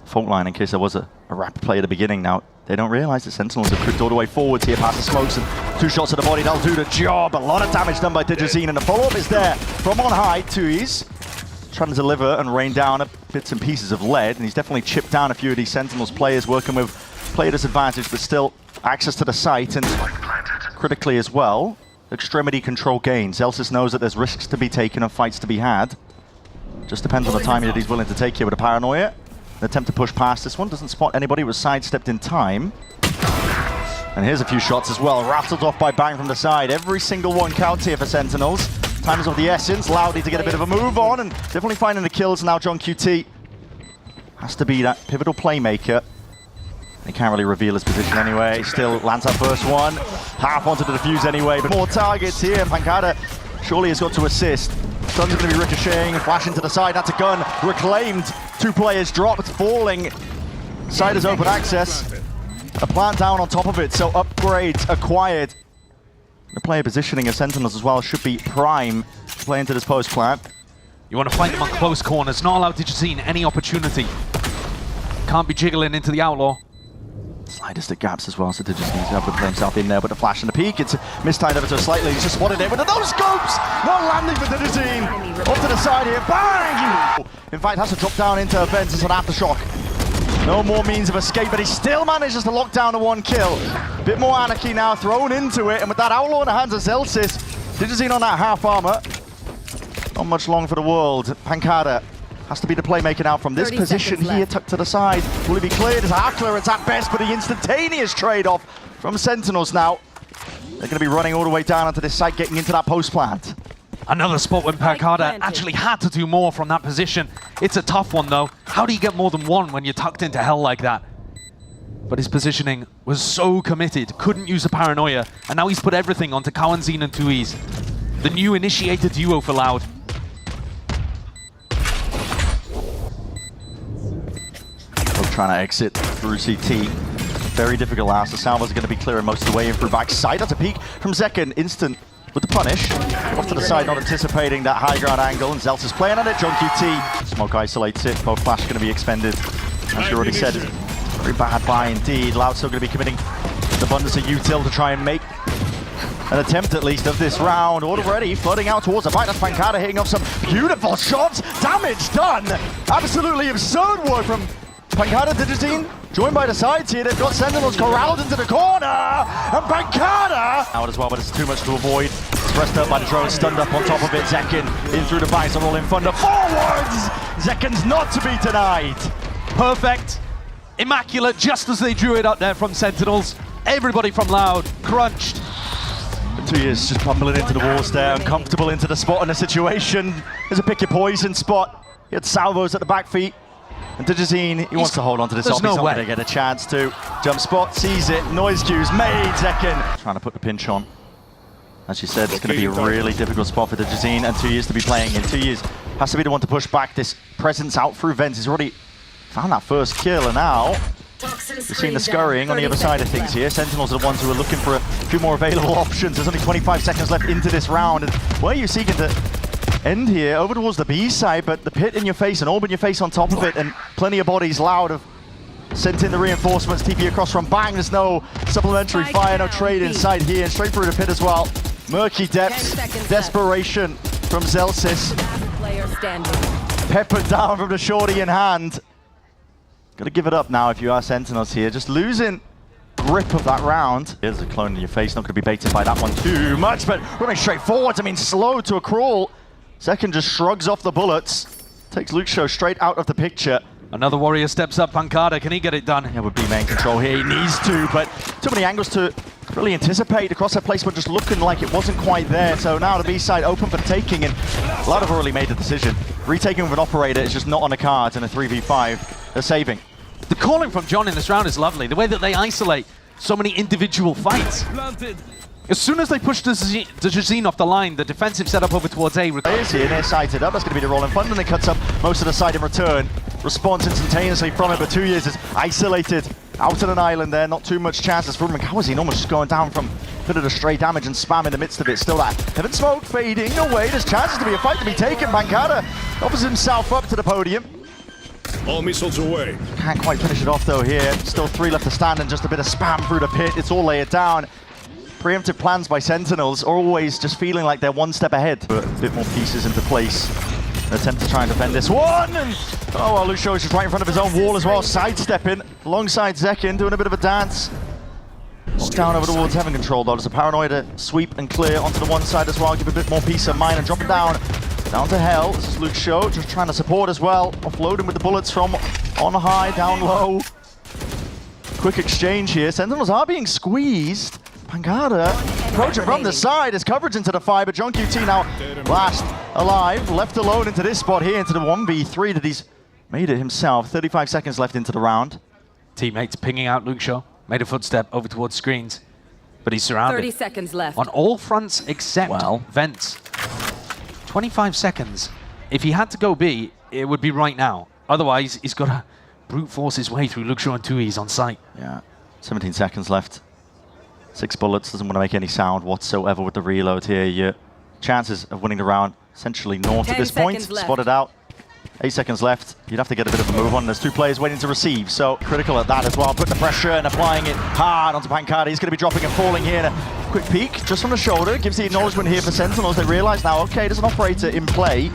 fault line in case there was a rapid play at the beginning. Now, they don't realize that Sentinels have crept all the way forwards here past the smokes, and 2 shots to the body, that'll do the job. A lot of damage done by Digizine, and the follow-up is there from on high. Tui's trying to deliver and rain down bits and pieces of lead, and he's definitely chipped down a few of these Sentinels players, working with player disadvantage, but still access to the site, and critically as well, extremity control gain. Zelsis knows that there's risks to be taken and fights to be had. Just depends on the timing that he's willing to take here with a paranoia. An attempt to push past this one, doesn't spot anybody, was sidestepped in time. And here's a few shots as well, rattled off by Bang from the side. Every single one counts here for Sentinels. Time is of the essence, Loudy to get a bit of a move on, and definitely finding the kills now. John QT has to be that pivotal playmaker. He can't really reveal his position anyway. Still lands that first one. Half wanted to defuse anyway, but more targets here. Pancada surely has got to assist. Sun's going to be ricocheting, flashing to the side. That's a gun reclaimed. 2 players dropped, falling. Side is open access. A plant down on top of it, so upgrades acquired. The player positioning of Sentinels as well should be prime to play into this post plant. You want to fight them on close corners, not allow Digizine any opportunity. Can't be jiggling into the Outlaw. Slightest of gaps as well, so Digizine needs to have to play himself in there, but the flash and the peak, it's mistimed ever so slightly. He's just spotted it with those scopes! Not landing for Digizine! Off to the side here, bang! In fact, has to drop down into events as an aftershock. No more means of escape, but he still manages to lock down a 1 kill. Bit more anarchy now thrown into it, and with that Outlaw in the hands of Zelsis, Digizine on that half armor. Not much long for the world. Pancada has to be the playmaker now from this position here, tucked to the side. Will he be cleared? It's a half clearance at best, but the instantaneous trade-off from Sentinels now. They're going to be running all the way down onto this site, getting into that post plant. Another spot when Pancada actually had to do more from that position. It's a tough one though. How do you get more than 1 when you're tucked into hell like that? But his positioning was so committed, couldn't use a paranoia, and now he's put everything onto Kawanzine and Tui's. The new initiator duo for Loud. Trying to exit through CT. Very difficult last. The Salvos are going to be clearing most of the way in through backside. That's a peek from Zekken. Instant with the punish. Off to the side, not anticipating that high ground angle. And Zeltis playing on it. John QT. Smoke isolates it. Both flash going to be expended. As you already said, very bad buy indeed. Loud still going to be committing an abundance of util to try and make an attempt at least of this round. Already flooding out towards the back. That's Pancada hitting off some beautiful shots. Damage done. Absolutely absurd work from Pancada. Digizine joined by the sides here. They've got Sentinels corralled into the corner, and Pancada out as well, but it's too much to avoid. It's pressed up by the drone, stunned up on top of it. Zekken in through the backs, are all in thunder forwards. Zekken's not to be denied. Perfect, immaculate, just as they drew it up there from Sentinels. Everybody from Loud crunched. The 2 years just bumbling into the walls there, uncomfortable into the spot in the situation. There's a pick your poison spot. He had salvos at the back feet. And Digizine, he wants to hold on to this off. He's not going to get a chance to. Jump spot, sees it, noise cues made, Zekken. Trying to put the pinch on. As you said, it's going to be a really difficult spot for Digizine, and 2 years to be playing in. 2 years has to be the one to push back this presence out through vents. He's already found that first kill, and now we've seen the scurrying on the other side of things here. Sentinels are the ones who are looking for a few more available options. There's only 25 seconds left into this round, and where are you seeking to end here? Over towards the B side, but the pit in your face and orb in your face on top of it, and plenty of bodies. Loud have sent in the reinforcements. TP across from Bang. There's no supplementary fire, no trade inside here, and straight through the pit as well. Murky depths, desperation from Zelsis. Peppered down from the shorty in hand. Gotta give it up now if you are Sentinels here. Just losing grip of that round. Here's a clone in your face, not gonna be baited by that one too much, but running straight forwards. I mean, slow to a crawl. Zekken just shrugs off the bullets, takes Luke Show straight out of the picture. Another warrior steps up. Pancada, can he get it done? Yeah, with B-main control here, he needs to, but too many angles to really anticipate. The crosshair placement just looking like it wasn't quite there, so now the B side open for taking, and a lot have already made the decision. Retaking with an operator is just not on the cards in a 3v5. They're saving. The calling from John in this round is lovely. The way that they isolate so many individual fights. As soon as they push the Digizine off the line, the defensive setup over towards A. Players here, they're sighted up. That's going to be the roll in front, and it cuts up most of the side in return. Response instantaneously from it, but 2 years is isolated out on an island there. Not too much chances for him. Kawanzine almost just going down from a bit of the stray damage and spam in the midst of it. Still that heaven smoke fading away. There's chances to be a fight to be taken. Pancada offers himself up to the podium. All missiles away. Can't quite finish it off though here. Still 3 left to stand and just a bit of spam through the pit. It's all laid down. Preemptive plans by Sentinels are always just feeling like they're one step ahead. Put a bit more pieces into place. An attempt to try and defend this one. And, oh, well, Lucio is just right in front of his own wall as well, sidestepping alongside Zekin, doing a bit of a dance. Knocked down over towards Heaven Control though. There's a paranoid to sweep and clear onto the one side as well, give a bit more peace of mind and drop it down to Hell. This is Lucio just trying to support as well, offloading with the bullets from on high, down low. Quick exchange here. Sentinels are being squeezed. Pancada approaching from the side, his coverage into the fire, but John QT now last alive, left alone into this spot here, into the 1v3 that he's made it himself. 35 seconds left into the round. Teammates pinging out Lucio. Made a footstep over towards screens, but he's surrounded. 30 seconds left. On all fronts except vents. 25 seconds. If he had to go B, it would be right now. Otherwise, he's got to brute force his way through Lucio and Tui's on site. Yeah, 17 seconds left. 6 bullets, doesn't want to make any sound whatsoever with the reload here. Your chances of winning the round essentially naught at this point. Spotted out. 8 seconds left. You'd have to get a bit of a move on. There's 2 players waiting to receive, so critical at that as well. Putting the pressure and applying it hard onto Pancada. He's going to be dropping and falling here. And a quick peek just from the shoulder. Gives the acknowledgement here for Sentinels. They realize now, okay, there's an operator in play.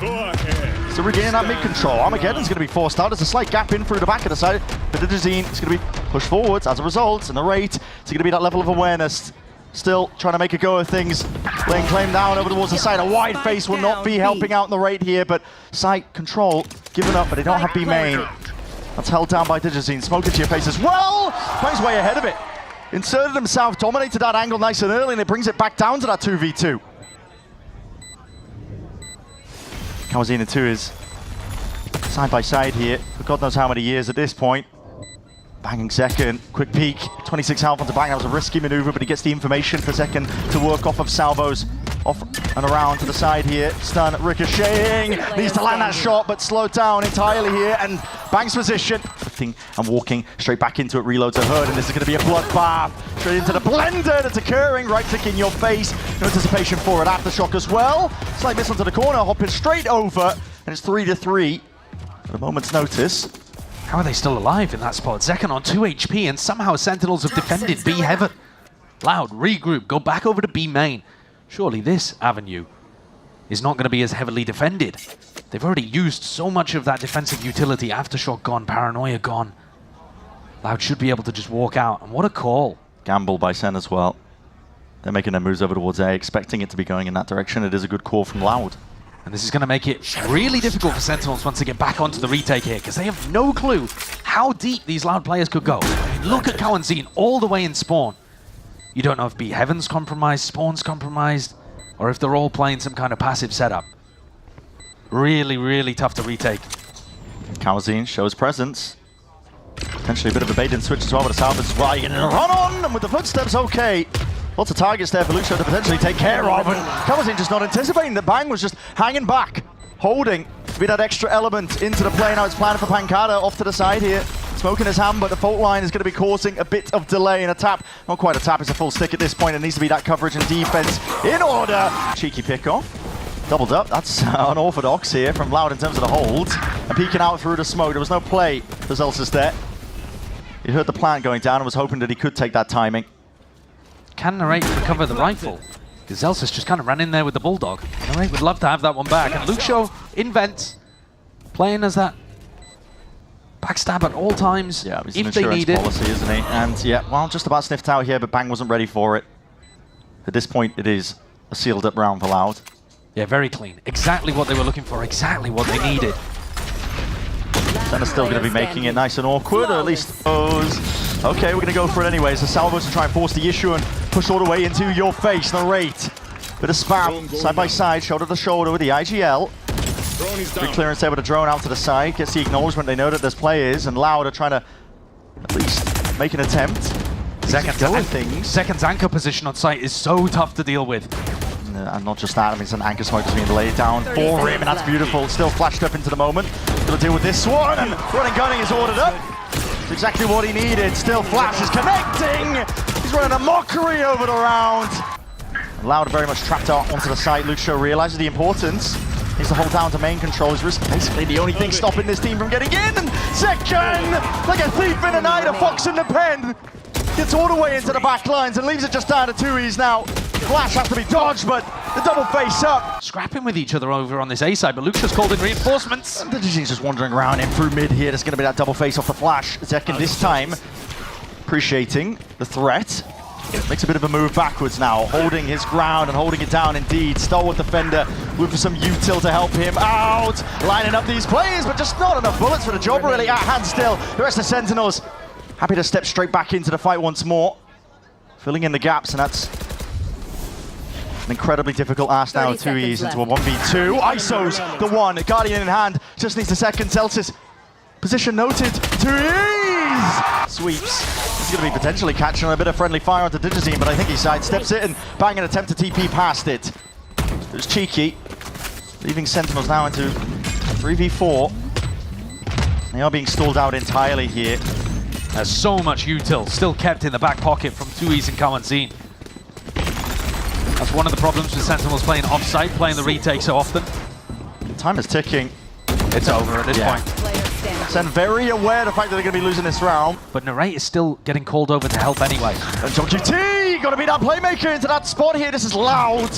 So regaining that mid-control. Armageddon's going to be forced out. There's a slight gap in through the back of the side. But the Digizine is going to be pushed forwards as a result. And the rate, it's going to be that level of awareness. Still trying to make a go of things. Laying claim down over towards the side. A wide face will not be helping out in the rate here, but site control given up, but they don't have B main. That's held down by Digizine. Smoke into your face as well. Plays way ahead of it. Inserted himself, dominated that angle nice and early, and it brings it back down to that 2v2. Kawazine and 2 is side by side here for God knows how many years at this point. Banging second, quick peek, 26 health onto Bang. That was a risky maneuver, but he gets the information for second to work off of salvos. Off and around to the side here. Stun ricocheting. Needs to land that shot, but slowed down entirely here. And Bang's position. And walking straight back into it. Reloads a herd, and this is going to be a bloodbath. Straight into the blender that's occurring. Right click in your face. No anticipation for it. Aftershock as well. Slight miss onto the corner. Hopping straight over. And it's 3-3 at a moment's notice. How are they still alive in that spot? Zekin on 2 HP, and somehow Sentinels have defended B heaven. Loud, regroup, go back over to B main. Surely this avenue is not going to be as heavily defended. They've already used so much of that defensive utility. Aftershock gone, Paranoia gone. Loud should be able to just walk out, and what a call. Gamble by Sen as well. They're making their moves over towards A, expecting it to be going in that direction. It is a good call from Loud. And this is going to make it really difficult for Sentinels once they get back onto the retake here, because they have no clue how deep these Loud players could go. Look at Kawazine all the way in spawn. You don't know if B Heaven's compromised, Spawn's compromised, or if they're all playing some kind of passive setup. Really, really tough to retake. Kawazine shows presence. Potentially a bit of a bait and switch as well, but it's Salvage as well. You're going to run on, and with the footsteps, okay. Lots of targets there for Lucio to potentially take care of, and Kawazine just not anticipating that Bang was just hanging back, holding to be that extra element into the play. Now it's planned for Pancada off to the side here. Smoke in his hand, but the fault line is going to be causing a bit of delay in a tap. Not quite a tap, it's a full stick at this point. It needs to be that coverage and defense in order. Cheeky pick off. Doubled up. That's unorthodox here from Loud in terms of the hold. And peeking out through the smoke. There was no play for Zelsis there. He heard the plant going down and was hoping that he could take that timing. Can Narrate recover the rifle? Because Zelsis just kind of ran in there with the Bulldog. Narrate would love to have that one back. And Lucio invents, playing as that backstab at all times, yeah, it's if an they need it. Policy, isn't he? And yeah, well, just about sniffed out here, but Bang wasn't ready for it. At this point, it is a sealed up round for Loud. Yeah, very clean. Exactly what they were looking for, exactly what they needed. Senna's still going to be making it nice and awkward, or at least those. Okay, we're going to go for it anyways. The salvos to try and force the issue and push all the way into your face. Narrate. Bit of spam, side by side, shoulder to shoulder with the IGL. Good clearance there with a drone out to the side. Gets the acknowledgement. They know that there's players, and Loud are trying to at least make an attempt. Second's anchor position on site is so tough to deal with. And not just that, I mean, it's an anchor smoke is being laid down for him, and that's beautiful. Still flashed up into the moment. Gonna deal with this one, and running gunning is ordered up. It's exactly what he needed. Still Flash is connecting. He's running a mockery over the round. Loud very much trapped out onto the site. Lucio realizes the importance Needs to hold down to main control. He's basically the only thing stopping this team from getting in. And second, like a thief in the night, a fox in the pen. Gets all the way into the back lines and leaves it just down to 2Es now. Flash has to be dodged, but the double face up. Scrapping with each other over on this A side, but Luke's just called in reinforcements. The Digi's just wandering around in through mid here. There's going to be that double face off the Flash. Zekin this time appreciating the threat. Makes a bit of a move backwards now, holding his ground and holding it down indeed. Stalwart defender with some util to help him out. Lining up these plays, but just not enough bullets for the job really at hand still. The rest of Sentinels happy to step straight back into the fight once more. Filling in the gaps, and that's an incredibly difficult ask now. 2Es into a 1v2. ISO's the one, Guardian in hand, just needs a second. Celsius, position noted. 2Es! Sweeps. He's going to be potentially catching a bit of friendly fire onto Digizine, but I think he sidesteps it and bang an attempt to TP past it. It was cheeky, leaving Sentinels now into 3v4. They are being stalled out entirely here. There's so much util still kept in the back pocket from 2Es and Kawanzine. That's one of the problems with Sentinels playing off-site, playing the retake so often. Time is ticking. It's over at this point. Sen very aware of the fact that they're going to be losing this round. But Narrate is still getting called over to help anyway. And John QT, got to be that playmaker into that spot here. This is Loud.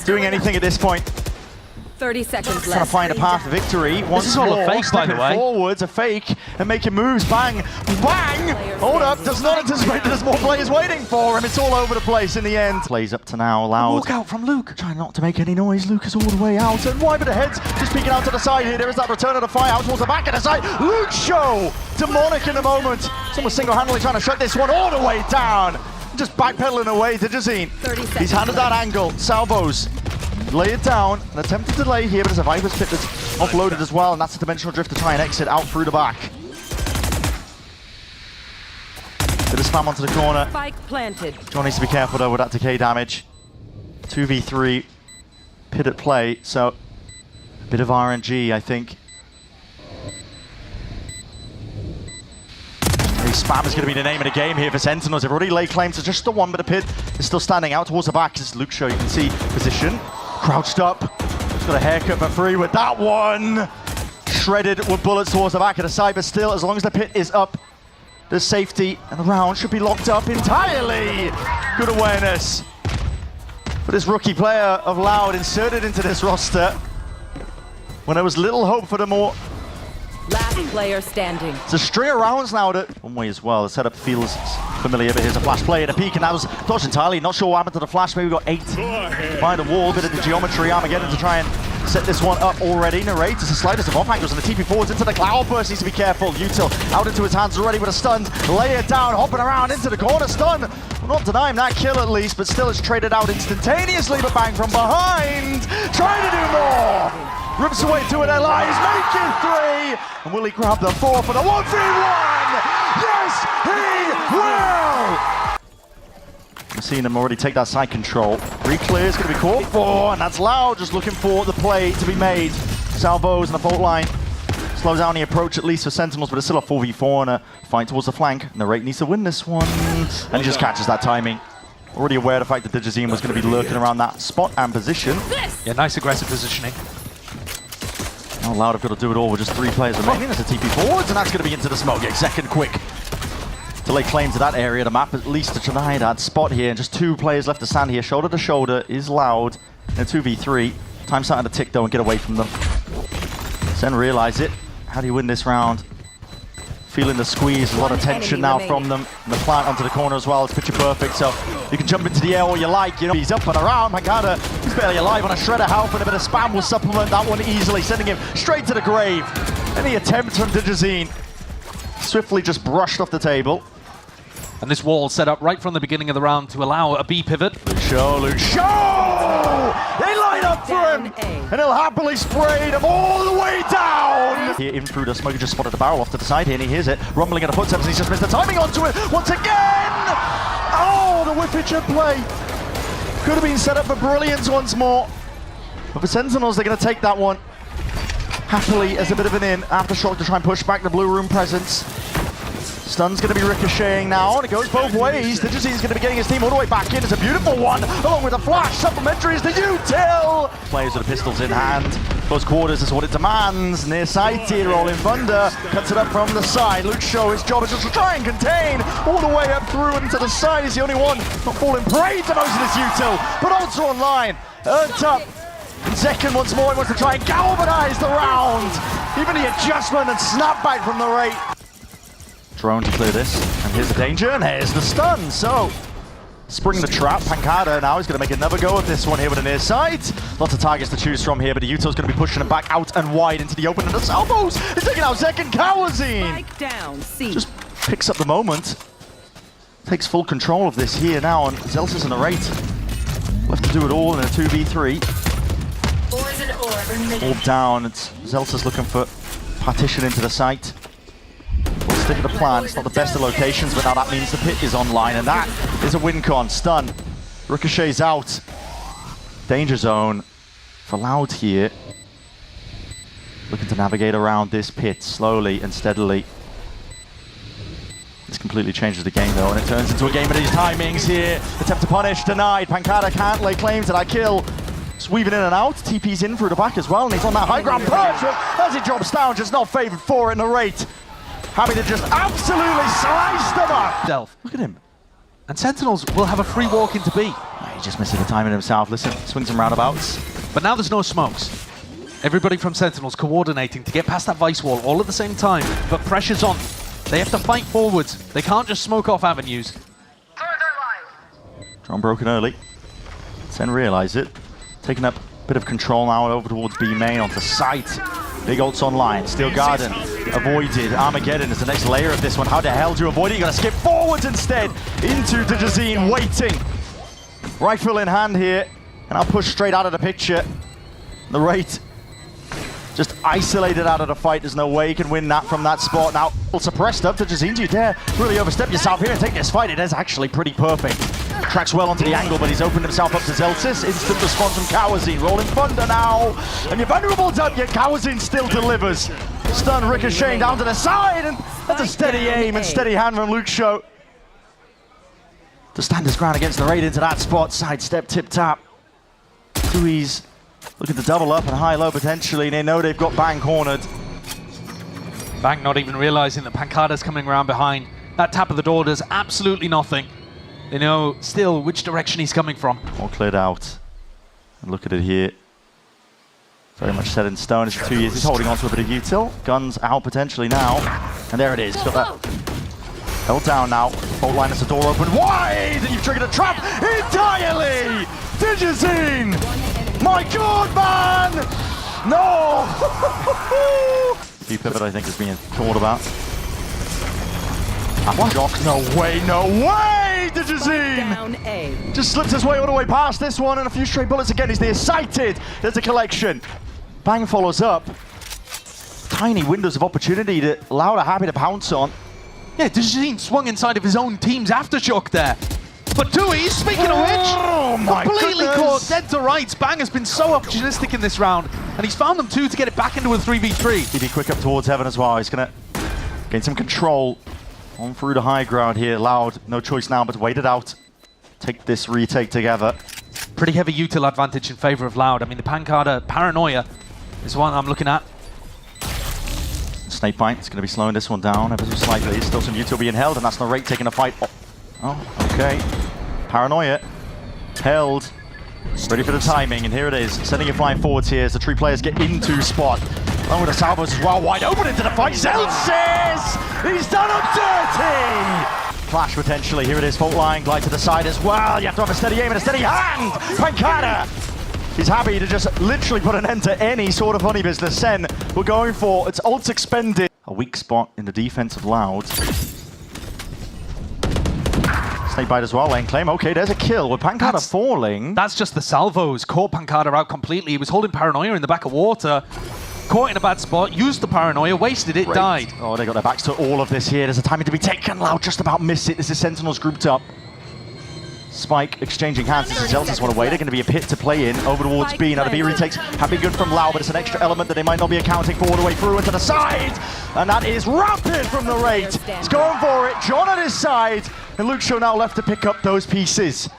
Doing anything at this point. 30 seconds left. Trying to find a path to victory. This is all a fake, by the way. Forwards, a fake, and making moves. Bang, bang! Hold up, does not anticipate that there's more players waiting for him. It's all over the place in the end. Plays up to now, Loud. Walk out from Luke. Trying not to make any noise. Luke is all the way out. And wide with the heads, just peeking out to the side here. There is that return of the fire out towards the back of the side. Luke show! Demonic in the moment. Someone single-handedly trying to shut this one all the way down. Just backpedaling away to Jazine. He's handed that angle. Salvos. Lay it down, an attempted delay here, but there's a Viper's Pit that's offloaded as well, and that's a Dimensional Drift to try and exit out through the back. Bit of spam onto the corner. Spike planted. John needs to be careful though with that decay damage. 2v3, Pit at play, so a bit of RNG, I think. Spam is going to be the name of the game here for Sentinels. They've already laid claim to just the one, but the Pit is still standing out towards the back. This is Luke show, you can see position. Crouched up. He's got a haircut for free with that one. Shredded with bullets towards the back of the side, but still, as long as the Pit is up, there's safety, and the round should be locked up entirely. Good awareness for this rookie player of Loud inserted into this roster when there was little hope for the more. Last player standing. It's a string of rounds now that one way as well. The setup feels familiar, but here's a flash play at a peak, and that was dodged entirely. Not sure what happened to the flash. Maybe we got 8 by the wall. Bit of the geometry Armageddon to try and set this one up already. Narrates the slightest of off angles, and the TP forwards into the cloud burst. Needs to be careful. Util out into his hands already with a stun. Lay it down, hopping around into the corner. Stun. Well, not denying that kill at least, but still it's traded out instantaneously. But bang from behind. Trying to do more. Rips away to it, Eli's making 3! And will he grab the 4 for the 1v1? Yes, he will! We've seen him already take that side control. Re-clear is going to be caught for, and that's Loud just looking for the play to be made. Salvos and the fault line slows down the approach at least for Sentinels, but it's still a 4v4 and a fight towards the flank. Narrate needs to win this one, and he just catches that timing. Already aware of the fact that Digizine was going to be lurking around that spot and position. Yeah, nice aggressive positioning. Now Loud have got to do it all with just 3 players remaining. There's a TP forwards, and that's going to be into the smoke. Yeah, second quick to lay claim to that area, the map at least to try that spot here. And just 2 players left to stand here. Shoulder to shoulder is Loud in a 2v3. Time starting to tick though and get away from them. Sen realize it. How do you win this round? Feeling the squeeze, a lot of tension now from them. And the plant onto the corner as well. It's picture perfect, so you can jump into the air all you like. You know, he's up and around. Magada, he's barely alive on a shred of health, and a bit of spam will supplement that one easily, sending him straight to the grave. Any attempt from Digizine swiftly just brushed off the table. And this wall set up right from the beginning of the round to allow a B pivot. Luke Show! They line up for him! And he'll happily spray them all the way down! Here in through the smoke, he just spotted the barrel off to the side here, and he hears it. Rumbling at the footsteps, and he's just missed the timing onto it once again! Oh, the whippage at play. Could have been set up for brilliance once more. But for Sentinels, they're going to take that one happily as a bit of an in. Aftershock to try and push back the blue room presence. Stun's going to be ricocheting now, and it goes both ways. Digizene's going to be getting his team all the way back in. It's a beautiful one, along with a flash. Supplementary is the util. Players with the pistols in hand. Close quarters is what it demands. Near side here, Rolling Thunder cuts it up from the side. Luke Show, his job is just to try and contain all the way up through and to the side. He's the only one not falling prey to most of this util, but also online. Earned up. Zekken once more, he wants to try and galvanize the round. Even the adjustment and snapback from the rate. Drone to clear this, and here's the danger, and here's the stun. So, spring the trap. Pancada now is going to make another go of this one here with a near side. Lots of targets to choose from here, but the Util's going to be pushing him back out and wide into the open, and the salvos is taking out Zekken. Kawazine Down, C. just picks up the moment, takes full control of this here now, and Zelsis and the rate left to do it all in a 2v3. Orb down, it's Zelsis looking for partition into the site. We'll stick to the plan. It's not the best of locations, but now that means the pit is online, and that is a win con. Stun. Ricochet's out. Danger zone for Loud here. Looking to navigate around this pit slowly and steadily. This completely changes the game though, and it turns into a game of these timings here. Attempt to punish, denied. Pancada can't lay claim to that kill. Just weaving in and out. TP's in through the back as well, and he's on that high ground perch. As he drops down, just not favored for it in the rate. Having to just absolutely slice them up. Look at him. And Sentinels will have a free walk into B. He just misses the timing himself. Listen, swings and roundabouts. But now there's no smokes. Everybody from Sentinels coordinating to get past that vice wall all at the same time, but pressure's on. They have to fight forwards. They can't just smoke off avenues. Drone broken early. Sen realise it. Taking up a bit of control now over towards B main onto site. Big ults online. Steel Garden avoided. Armageddon is the next layer of this one. How the hell do you avoid it? You gotta skip forwards instead into Digizene, waiting. Rifle in hand here, and I'll push straight out of the picture. The rate just isolated out of the fight. There's no way you can win that from that spot. Now, suppressed up. Digizene, do you dare really overstep yourself here and take this fight? It is actually pretty perfect. Tracks well onto the angle, but he's opened himself up to Zelsis. Instant response from Kawazine. Rolling Thunder now. And you're vulnerable up, yet Kawazine still delivers. Stun ricocheting down to the side, and that's a steady aim and steady hand from Luke Show to stand his ground against the raid into that spot. Sidestep, tip tap. Tui's looking to double up and high-low potentially. They know they've got Bang cornered. Bang not even realizing that Pancada's coming around behind. That tap of the door does absolutely nothing. They know still which direction he's coming from. All cleared out. And look at it here. Very much set in stone. It's 2 years. He's holding on to a bit of util. Guns out potentially now. And there it is. Got that held down now. Fault line as the door open wide. And you've triggered a trap entirely. Digizene. My God, man. No. P-pivot, I think, is being thought about. Jock, no way, no way! Digizene! Just slips his way all the way past this one, and a few straight bullets again. He's near sighted. There's a collection. Bang follows up. Tiny windows of opportunity that Loud are happy to pounce on. Yeah, Digizene swung inside of his own team's aftershock there. But Tui, speaking of which, completely caught dead to rights. Bang has been so opportunistic in this round, and he's found them too to get it back into a 3v3. He'd be quick up towards Heaven as well. He's going to gain some control. On through the high ground here. Loud, no choice now but to wait it out. Take this retake together. Pretty heavy util advantage in favor of Loud. I mean, the Pancada paranoia is one I'm looking at. Snakebite is going to be slowing this one down ever so slightly. Still some util being held, and that's the rate taking a fight. Oh, okay. Paranoia held. Ready for the timing, and here it is. Sending it flying forwards here as the 3 players get into spot. Along with the salvos as well, wide open into the fight. Zelsis! He's done him dirty! Flash potentially, here it is, fault line, glide to the side as well. You have to have a steady aim and a steady hand! Pancada! He's happy to just literally put an end to any sort of funny business. Sen, we're going for, it's ults expended. A weak spot in the defense of Loud. Snakebite as well, lane claim. Okay, there's a kill with Pancada falling. That's just the salvos. Caught Pancada out completely. He was holding Paranoia in the back of water. Caught in a bad spot, used the Paranoia, wasted it, died. Oh, they got their backs to all of this here. There's a timing to be taken. Loud just about missed it. This is Sentinels grouped up. Spike exchanging hands. This is Zeltis one away. They're going to be a pit to play in over towards B. Now the B retakes have been good from Lau, but it's an extra element that they might not be accounting for all the way through and to the side. And that is rapid from the rate. He's going for it. John on his side. And Luke Shaw now left to pick up those pieces.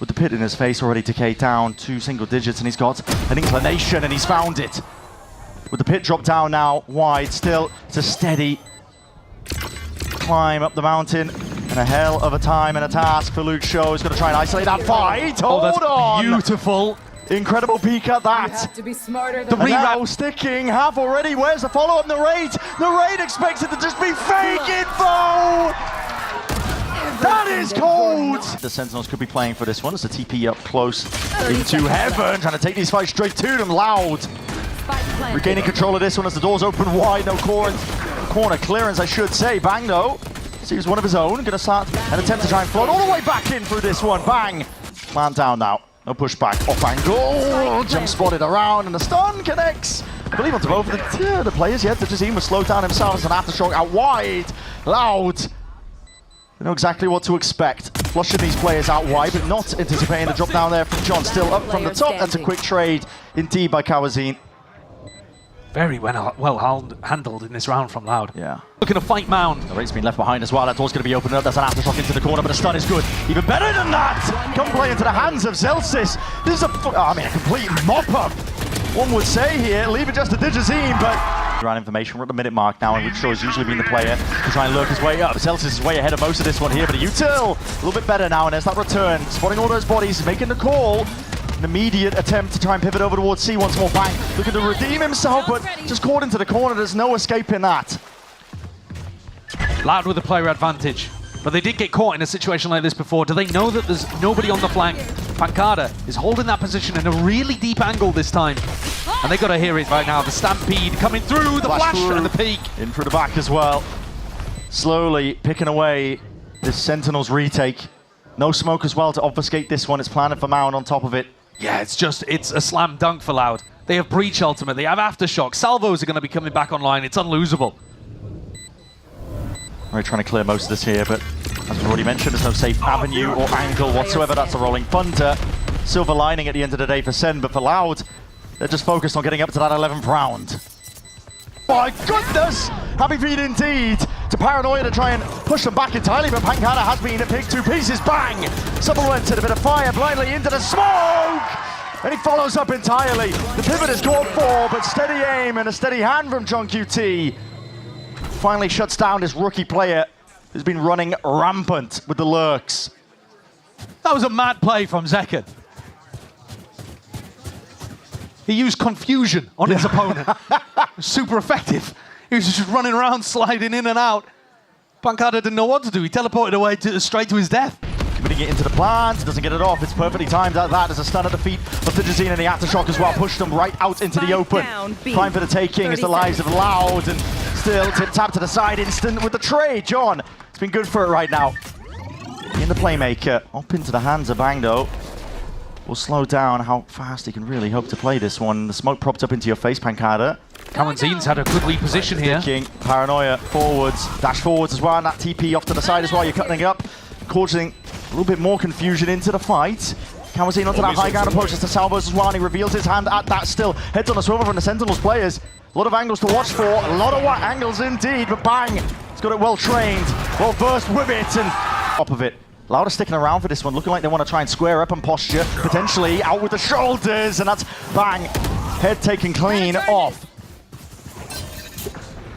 With the pit in his face already decayed down to single digits, and he's got an inclination and he's found it. With the pit drop down now wide, still it's a steady climb up the mountain. And a hell of a time and a task for Luke Shaw. He's going to try and isolate that fight. Hold on. Beautiful. Incredible peek at that. You have to be smarter The than re-wrap sticking, half already. Where's the follow-up? Narrate. Narrate expects it to just be fake info. That is cold. The Sentinels could be playing for this one. It's a TP up close into heaven, trying to take these fights straight to them. Loud. Regaining control of this one as the doors open wide. No corner clearance, I should say. Bang though. Sees one of his own. Going to start an attempt to try and float all the way back in through this one. Bang. Plant down now. No pushback. Off angle. Jump spotted around and the stun connects. I believe onto both of the players. Yeah, Tajazine was slowed down himself as an aftershock out wide. Loud. They know exactly what to expect. Flushing these players out wide, but not anticipating the drop down there from John. Still up from the top. That's a quick trade indeed by Kawazine. Very well handled in this round from Loud. Yeah. Looking to fight Mound. The rate's been left behind as well. That door's going to be opened up. There's an aftershock into the corner, but a stun is good. Even better than that! Come play into the hands of Zelsis. This is a complete mop-up. One would say here, leave it just to Digizine, but... Around information, we're at the minute mark now, and Luke Shaw has usually been the player to try and lurk his way up. Zelsis is way ahead of most of this one here, but Util, a little bit better now, and there's that return. Spotting all those bodies, making the call. An immediate attempt to try and pivot over towards C once more. Bang, looking to redeem himself, but just caught into the corner. There's no escaping that. Loud with the player advantage, but they did get caught in a situation like this before. Do they know that there's nobody on the flank? Pancada is holding that position in a really deep angle this time, and they got to hear it right now. The stampede coming through, the flash and the peak. In through the back as well. Slowly picking away this Sentinels retake. No smoke as well to obfuscate this one. It's planted for Mound on top of it. Yeah, it's a slam dunk for Loud. They have Breach ultimate, they have Aftershock. Salvos are going to be coming back online. It's unlosable. We're trying to clear most of this here, but as we've already mentioned, there's no safe avenue or angle whatsoever. That's a rolling punter. Silver lining at the end of the day for Sen, but for Loud, they're just focused on getting up to that 11th round. My goodness! Happy feet indeed to Paranoia to try and push them back entirely, but Pancada has been picked to pieces. Bang! Supplemented, a bit of fire blindly into the smoke! And he follows up entirely. The pivot is called for, but steady aim and a steady hand from John QT. Finally shuts down this rookie player who's been running rampant with the lurks. That was a mad play from Zekken. He used confusion on his opponent. Super effective. He was just running around, sliding in and out. Pancada didn't know what to do. He teleported away straight to his death. Committing it into the plant, doesn't get it off. It's perfectly timed at that. There's a stun at the feet of Digizine and the aftershock as well. Pushed them right out into the open. Time for the taking is the lives of Loud, and still tip-tap to the side, instant with the trade. John, it's been good for it right now. In the playmaker, up into the hands of Bang though. Will slow down how fast he can really hope to play this one. The smoke propped up into your face, Pancada. Kawanzin's had a good lead position here. Paranoia forwards, dash forwards as well, and that TP off to the side as well. You're cutting it up, causing a little bit more confusion into the fight. Kawazine onto that high ground approach to Salvos as well, and he reveals his hand at that still. Heads on a swivel from the Sentinels players. A lot of angles to watch for, a lot of angles indeed, but Bang, he's got it well trained, well versed with it, and top of it. Loud are sticking around for this one, looking like they want to try and square up and posture, potentially out with the shoulders, and that's Bang. Head taken clean off.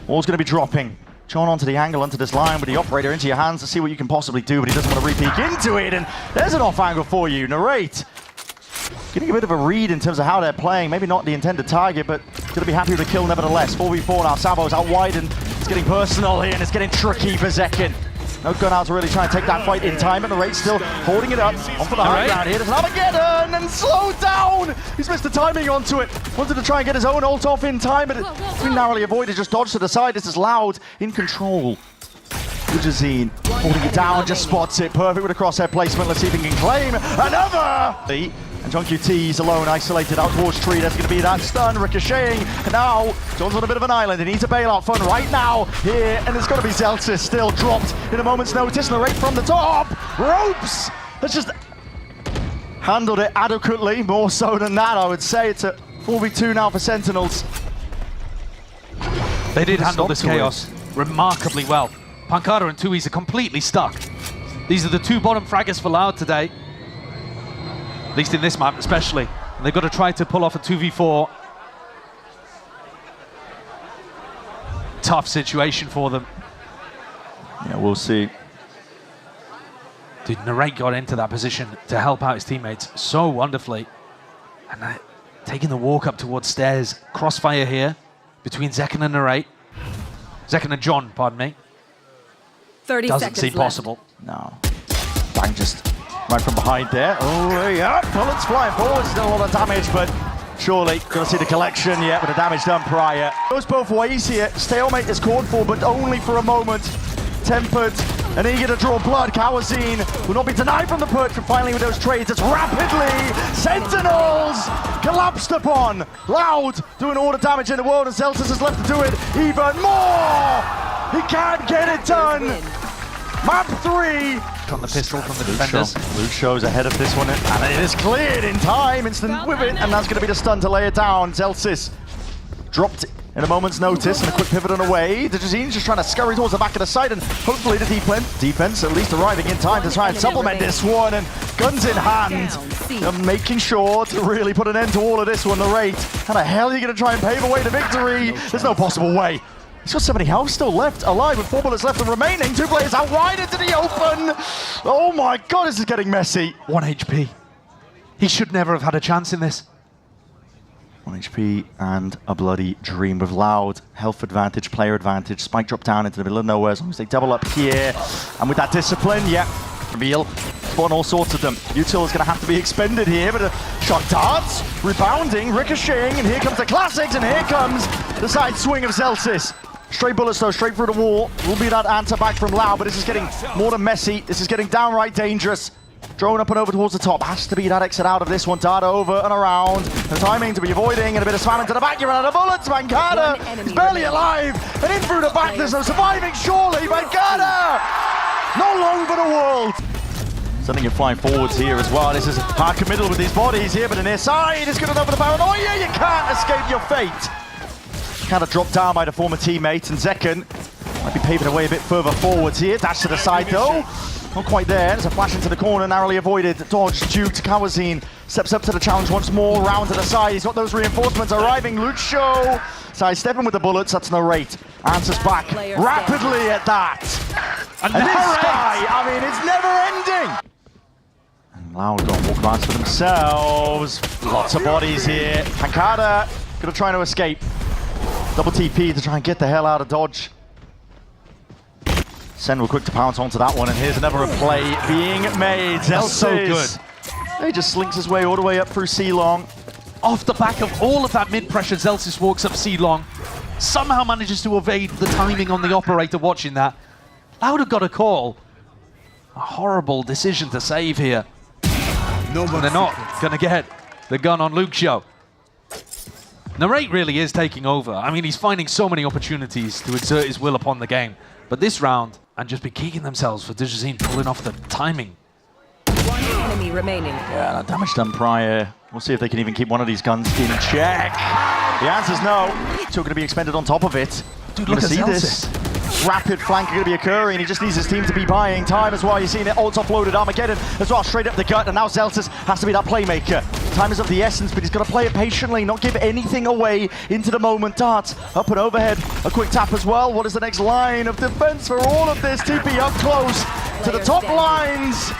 All's going to be dropping. John onto the angle, onto this line with the operator into your hands to see what you can possibly do, but he doesn't want to re-peek into it, and there's an off angle for you. Narrate. Getting a bit of a read in terms of how they're playing. Maybe not the intended target, but going to be happy with the kill nevertheless. 4v4 now. Salvo's out wide, and it's getting personal here, and it's getting tricky for Zekken. No gun out to really try and take that fight in time, and the Narrate still holding it up. On for the high ground here. There's an Armageddon, and slowed down. He's missed the timing onto it. Wanted to try and get his own ult off in time, but it's been narrowly avoided. Just dodged to the side. This is Loud in control. Digizine holding it down, just spots it. Perfect with a crosshair placement. Let's see if he can claim another. And John QT's alone, isolated out towards tree. There's going to be that stun, ricocheting. And now, John's on a bit of an island. He needs a bailout fun right now here. And it's going to be Zeltis still dropped in a moment's notice. And the rate from the top. Ropes has just handled it adequately, more so than that, I would say. It's a 4v2 now for Sentinels. They did handle this chaos remarkably well. Pancada and Tui's are completely stuck. These are the two bottom fraggers for Loud today. At least in this map especially. And they've got to try to pull off a 2v4. Tough situation for them. Yeah, we'll see. Dude, Narrate got into that position to help out his teammates so wonderfully. And taking the walk up towards stairs. Crossfire here between Zekken and Narrate. Zekken and John, pardon me. 30 Doesn't seconds seem left. possible. No. Bang just right from behind there. Oh, yeah. Bullets flying forward. Still a lot of damage, but surely gonna see the collection yet with the damage done prior. Goes both ways here. Stalemate is called for, but only for a moment. Tempered and eager to draw blood. Kawazine will not be denied from the perch, but finally with those trades, it's rapidly Sentinels collapsed upon. Loud doing all the damage in the world, and Celsius is left to do it even more. He can't get it done. Map 3. On the pistol from the defenders. Luke shows ahead of this one, and it is cleared in time. Instant with it, and that's going to be the stun to lay it down. Zelsis dropped in a moment's notice, and a quick pivot on the way. Dejazine just trying to scurry towards the back of the site, and hopefully the defense at least arriving in time to try and supplement this one, and guns in hand. Making sure to really put an end to all of this one. The rate. How the hell are you going to try and pave away the victory? There's no possible way. He's got 70 health still left alive with 4 bullets left and remaining. 2 players out wide into the open. Oh my god, this is getting messy. 1 HP. He should never have had a chance in this. 1 HP and a bloody dream with Loud. Health advantage, player advantage. Spike drop down into the middle of nowhere as long as they double up here. And with that discipline, yeah, reveal. Spawn all sorts of them. Util is going to have to be expended here, but a shot darts, rebounding, ricocheting, and here comes the classics, and here comes the side swing of Celsius. Straight bullets though, straight through the wall. Will be that answer back from Loud, but this is getting more than messy. This is getting downright dangerous. Drone up and over towards the top. Has to be that exit out of this one. Dart over and around. The timing to be avoiding, and a bit of spamming to the back. You're out of bullets. Pancada is barely alive. And in through the back, there's no surviving, surely. Pancada! No long for the world. Sending it flying forwards here as well. This is hard committal with these bodies here, but the near side is good enough for the paranoia. You can't escape your fate. Kind of dropped down by the former teammate, and Zekken might be paving away a bit further forwards here. Dash to the side though. Not quite there. There's a flash into the corner, narrowly avoided. Dodge, Duke, Kawazine steps up to the challenge once more. Round to the side. He's got those reinforcements arriving. Lucho sidestepping with the bullets. That's Narrate. Answers back rapidly at that. And this guy, I mean, it's never ending. And Loud got walkabouts for themselves. Lots of bodies here. Pancada gonna try to escape. Double TP to try and get the hell out of Dodge. Sen were quick to pounce onto that one, and here's another play being made. Zelsis, so good. He just slinks his way all the way up through C-Long. Off the back of all of that mid-pressure, Zelsis walks up C-Long. Somehow manages to evade the timing on the operator watching that. That would have got a call. A horrible decision to save here. And they're not going to get the gun on Luke Show. Narrate really is taking over. I mean, he's finding so many opportunities to exert his will upon the game. But this round, and just be kicking themselves for Dejazine pulling off the timing. 1 enemy remaining. Yeah, that damage done prior. We'll see if they can even keep one of these guns in check. The answer's no. Still going to be expended on top of it. Dude, look at this. Rapid flank going to be occurring. He just needs his team to be buying time as well. You're seeing it. Ults offloaded. Armageddon as well, straight up the gut. And now Zelsis has to be that playmaker. Time is of the essence, but he's got to play it patiently, not give anything away into the moment. Darts up and overhead. A quick tap as well. What is the next line of defense for all of this? TP up close to the top lines.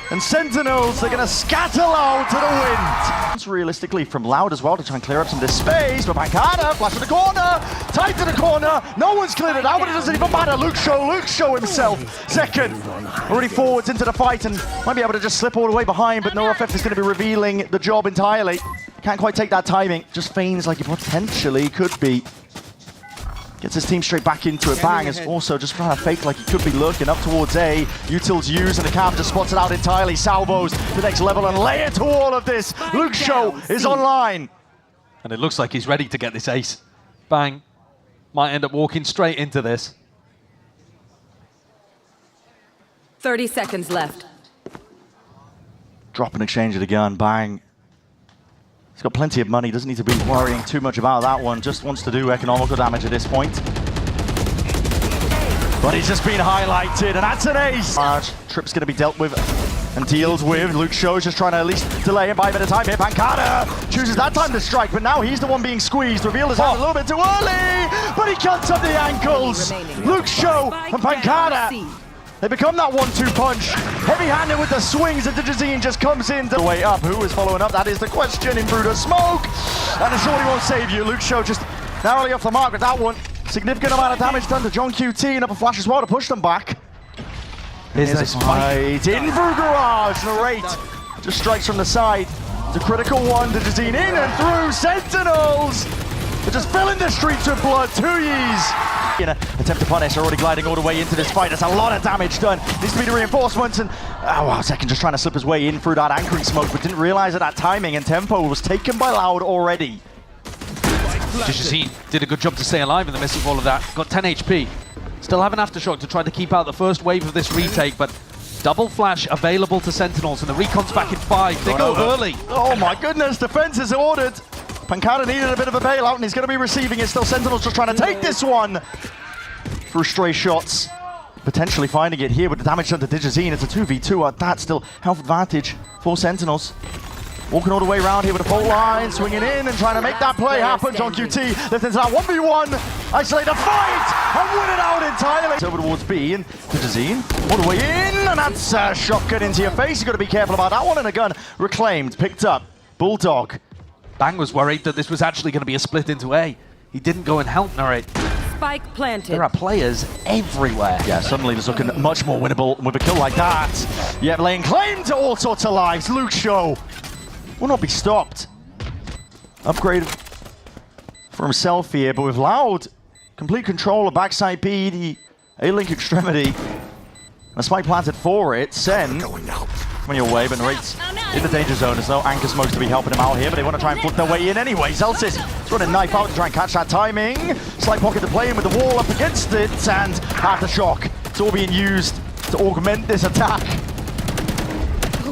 And Sentinels, they're going to scatter Loud to the wind. It's realistically from Loud as well to try and clear up some of this space, but Pancada, flash to the corner, tight to the corner, no one's cleared it out, but it doesn't even matter. Luke Show himself, second, already forwards into the fight, and might be able to just slip all the way behind, but NoFF is going to be revealing the job entirely. Can't quite take that timing, just feigns like he potentially could be. Gets his team straight back into it. Bang is also just trying to fake like he could be lurking up towards A. Util's used and the cam just spots it out entirely. Salvos the next level and layer to all of this. Luke Show is online. And it looks like he's ready to get this ace. Bang. Might end up walking straight into this. 30 seconds left. Drop and exchange of the gun, bang. He's got plenty of money, doesn't need to be worrying too much about that one, just wants to do economical damage at this point. But he's just been highlighted, and that's an ace! Large Trip's going to be dealt with and deals with. Luke Show's just trying to at least delay and buy a bit of time here. Pancada chooses that time to strike, but now he's the one being squeezed. Revealed his hand a little bit too early, but he cuts up the ankles. Luke Show and Pancada, they become that 1-2 punch. Heavy-handed with the swings, and Digizine just comes in the way up. Who is following up? That is the question. In through the smoke, and it surely won't save you. Luke Show just narrowly off the mark with that one. Significant amount of damage done to John QT, and up a flash as well to push them back. Here's a fight in through Garage. Narrate just strikes from the side. It's a critical one. Digizine in and through. Sentinels! They're just filling the streets with blood. 2Ys. In an attempt to punish, already gliding all the way into this fight. There's a lot of damage done. Needs to be the reinforcements, and wow, Second just trying to slip his way in through that anchoring smoke, but didn't realize that timing and tempo was taken by Loud already. Digizine did a good job to stay alive in the midst of all of that. Got 10 HP. Still have an aftershock to try to keep out the first wave of this retake, but double flash available to Sentinels, and the recon's back in 5. They go early. Oh my goodness, defense is ordered. Pancada needed a bit of a bailout, and he's going to be receiving it. Still Sentinels just trying to take this one through stray shots. Potentially finding it here with the damage done to Digizine. It's a 2v2 at that. Still health advantage for Sentinels. Walking all the way around here with a fault line, swinging in and trying to make that play happen. John QT left into that 1v1, isolate the fight and win it out entirely. It's over towards B, and Digizine all the way in, and that's a shotgun into your face. You've got to be careful about that one, and a gun reclaimed, picked up. Bulldog. Bang was worried that this was actually going to be a split into A. He didn't go and help Narrate. Spike planted. There are players everywhere. Yeah, suddenly it's looking much more winnable with a kill like that. Yeah, laying claim to all sorts of lives. Luke Show will not be stopped. Upgrade for himself here, but with Loud, complete control of backside B, the A-Link extremity. And a spike planted for it. Sen coming your way, but Nate's in the danger zone. There's no anchor smokes to be helping him out here, but they want to try and flip their way in anyway. Zelsis is running a knife out to try and catch that timing. Slight pocket to play in with the wall up against it, and aftershock. It's all being used to augment this attack.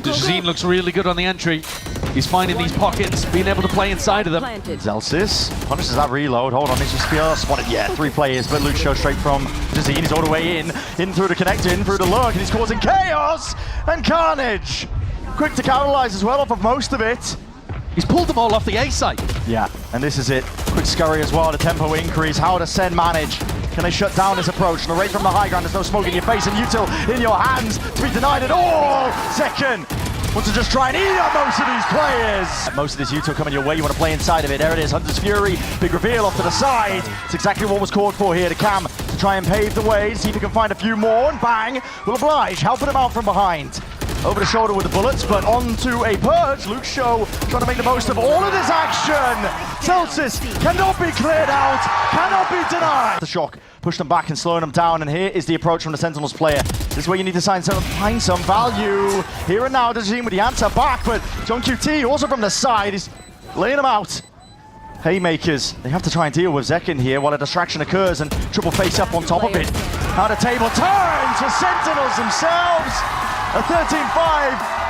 Digizine looks really good on the entry. He's finding these pockets, being able to play inside of them. Zelsis punishes that reload. Hold on, he's just spotted. Yeah, 3 players, but Luke Show straight from Digizine. He's all the way in through the connector, in through the lurk, and he's causing chaos and carnage. Quick to capitalize as well off of most of it. He's pulled them all off the A side. Yeah, and this is it. Quick scurry as well, the tempo increase. How does Sen manage? Can they shut down this approach? Narrate from the high ground, there's no smoke in your face, and Util in your hands to be denied at all. Second wants to just try and eat up most of these players. Most of this Util coming your way, you want to play inside of it. There it is, Hunter's Fury, big reveal off to the side. It's exactly what was called for here. The Cam to try and pave the way, see if he can find a few more, and bang, will oblige, helping him out from behind. Over the shoulder with the bullets, but onto a purge. Luke Show trying to make the most of all of this action. Celsius cannot be cleared out, cannot be denied. The shock pushed them back and slowing them down, and here is the approach from the Sentinels player. This is where you need to find some value. Here and now, Digizine with the answer back, but John QT also from the side is laying them out. Haymakers, they have to try and deal with Zekin here while a distraction occurs, and triple face up on top of it. How the table turns for Sentinels themselves. A 13-5